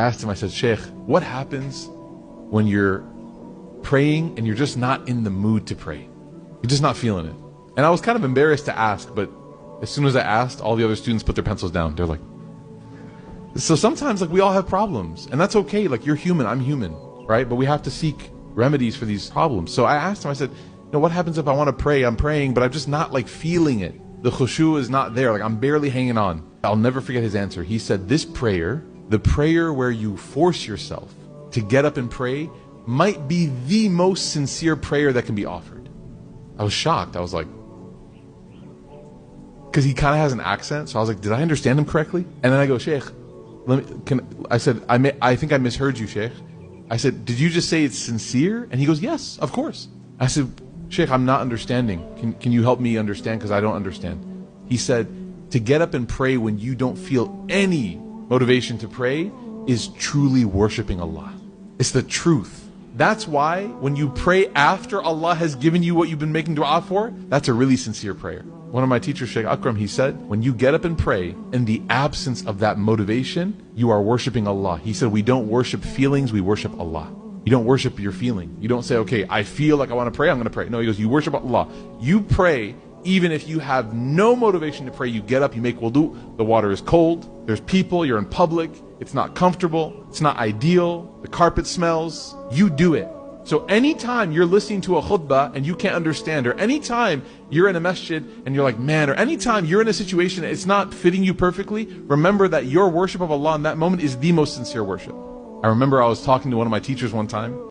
I asked him, I said, Sheikh, what happens when you're praying and you're just not in the mood to pray? You're just not feeling it. And I was kind of embarrassed to ask, but as soon as I asked, all the other students put their pencils down. They're like, so sometimes we all have problems, and that's okay. You're human, I'm human, right? But we have to seek remedies for these problems. So I asked him, I said, what happens if I want to pray? I'm praying, but I'm just not feeling it. The khushu is not there. I'm barely hanging on. I'll never forget his answer. He said, this prayer, the prayer where you force yourself to get up and pray, might be the most sincere prayer that can be offered. I was shocked. I was like, because he kind of has an accent. So I was like, did I understand him correctly? And then I go, Sheikh, I said, I think I misheard you, Sheikh. I said, did you just say it's sincere? And he goes, yes, of course. I said, Sheikh, I'm not understanding. Can you help me understand? Because I don't understand. He said, to get up and pray when you don't feel any motivation to pray is truly worshiping Allah. It's the truth. That's why when you pray after Allah has given you what you've been making dua for, that's a really sincere prayer. One of my teachers, Sheikh Akram, he said, when you get up and pray, in the absence of that motivation, you are worshiping Allah. He said, we don't worship feelings, we worship Allah. You don't worship your feeling. You don't say, okay, I feel like I want to pray, I'm going to pray. No, he goes, you worship Allah. You pray even if you have no motivation to pray. You get up, you make wudu, the water is cold, there's people, you're in public, it's not comfortable, it's not ideal, the carpet smells, you do it. So anytime you're listening to a khutbah and you can't understand, or anytime you're in a masjid and you're like, man, or anytime you're in a situation that it's not fitting you perfectly, remember that your worship of Allah in that moment is the most sincere worship. I remember I was talking to one of my teachers one time,